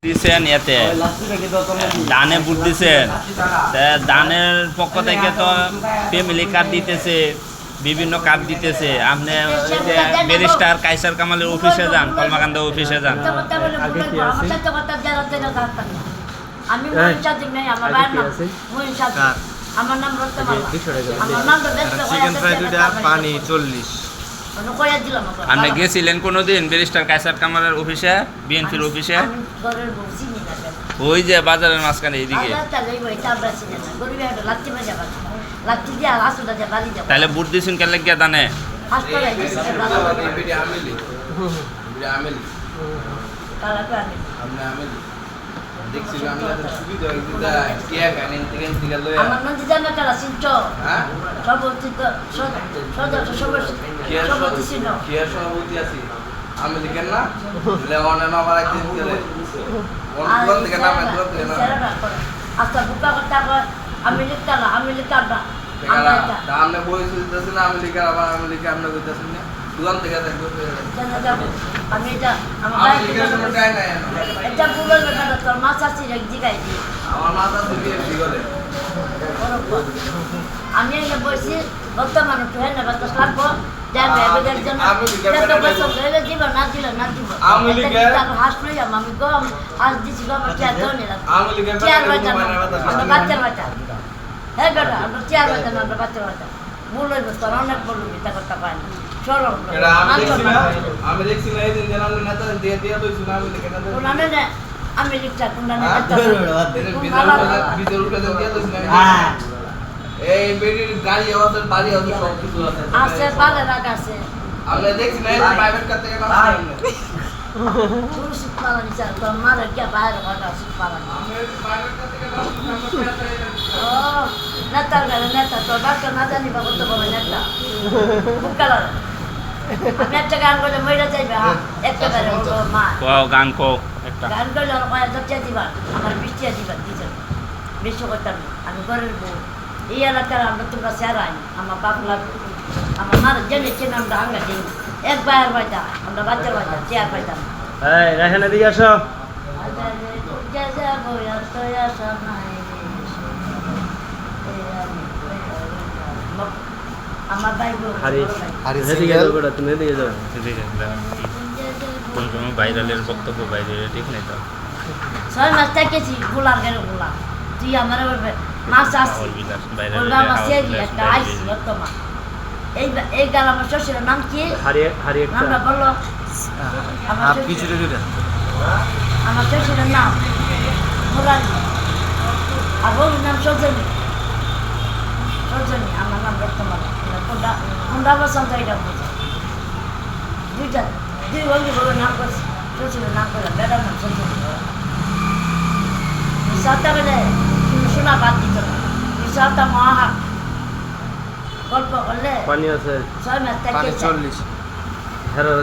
দিছেন এতে দানে ভোট দিছেন, দানের পক্ষ থেকে তো ফ্যামিলি কার্ড দিতেছে, বিভিন্ন কার্ড দিতেছে। আপনি ব্যারিস্টার কাইসার কামালের অফিসে যান, কলমাকান্দা অফিসে যান। পানি 40। আপনি গেছিলেন কোনোদিন ব্যারিস্টার কাইসার কামালের অফিসে, বিএনপির অফিসে? ওই যে বাজারের মাঝখানে এইদিকে। তাহলে ভোট দিয়েছেন কেন লাগিয়া দানে? আমি লিখতাম না, আমি লিখতাম না। আপনি বই চলতেছেন না, আমি লিখে আবার আমি লিখে আপনি কইতেছেন না দোকান থেকে দেখবো আমি এটা আমার এটা ভুলের ব্যাপারটা তোর মাছ আসছি জিগাই দি আমার মাথা দিয়ে বিগলে আমি এনে বসি বর্তমান ট্রেন না বাতাস লাগবো যাবে এদের জন্য কত বছর ধরে দিব না দিল না দিব আমি লিখে হাস লই আমি গম হাস দিছি গম চেয়ার দাও নিলাম আমি লিখে চেয়ার বাটা বাচ্চা বাচ্চা হ্যাঁ বেটা আমরা চেয়ার বাটা না বাচ্চা বাচ্চা বলই তোর অনেক বলবি এটা কথা পাই না সরল আমি দেখছি না এই দিন জানালে নেতা দিয়ে দিয়ে লইছি না আমি লিখে না কোনানে না আমি লিখতা কোনানে নেতা ভিতর উঠে দিয়ে লইছি না হ্যাঁ এই বেরির গাড়ি আমাদের বাড়ি আছে সব কিছু আছে আছে পালে রাখাছে আমরা দেখছি না প্রাইভেট কার থেকে না পুরো সুপালা নিচে তো মারে কি বাইরে কথা সুপালা আমি প্রাইভেট কার থেকে ও নেতা গেলে নেতা তো ডাক্তার না জানি বা কত বড় নেতা বুকালা আমি একটা গান করলে মইরা যাইবে একটা বারে মা গান কো একটা গান করলে কয় দচ্চা দিবা আমার বৃষ্টিয়া দিবা দিছে বেশি করতাম আমি ঘরের বউ এই এলাকার আমরা তোমরা সেরাই আমার বাপ লাগবে আমার মার জেনে চেনে আমরা আঙ্গা দিই এক বাইর বাজা আমরা বাচ্চা বাজা চেয়ার পাইতাম এই রাখানে দিকে আসো আমার ভাই এদিকে যাও বেটা, তুমি এদিকে যাও। কোন সময় ভাইরালের বক্তব্য বাইরে ঠিক নেই তো। 6 মাস থেকেছি গোলার গেল গোলা তুই আমার মাছ আসছি বলবা আমার সেরি একটা আইসি বর্তমান এই গাল আমার শ্বশুরের নাম কি হারি একটা নামটা বললো আমার শ্বশুরের নাম মুরারি আর ওর নাম সজনী আমার নাম বর্তমান কোনটা বসন্ত এটা বলছে দুই বন্ধু বলে নাম করছে শ্বশুরের নাম করলাম বেটার নাম সজনী নিঃশ্বাসটা বলে শোনা বাদ দিত না নিঃশ্বাসটা মহা গল্প করলে পানি আছে 6 মাস থেকে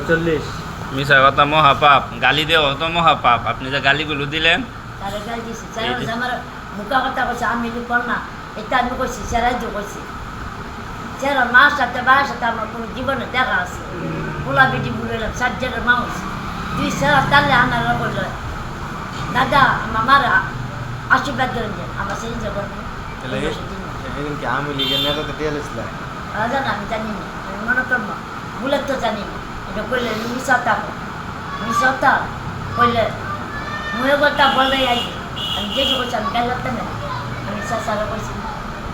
40 মিশা কথা মহাপাপ, গালি দেওয়া তো মহাপাপ। আপনি যে গালিগুলো দিলেন তারে গাল দিছি আমার মুখা কথা কইছে আমি লিখ না এটা আমি কইছি সেরাই তো কইছি সেরা মাস সাথে বাস সাথে আমার কোনো জীবনে দেখা আছে পোলা বেটি বুড়েলাম 60 জনের মানুষ তুই সেরা তাহলে আনারা বলল দাদা আমার মারা আশীর্বাদ করেন যে আমার সেই যে করবেন আমি লিখে নেতাতে দিয়ে লইছিল জানা আমি জানি না আমি মনে করবো ভুলের তো জানি না এটা কইলে মিশতা কইলে মুয়ে কথা বলে আই আমি যে করছি আমি গাইলাম না আমি সারা করছি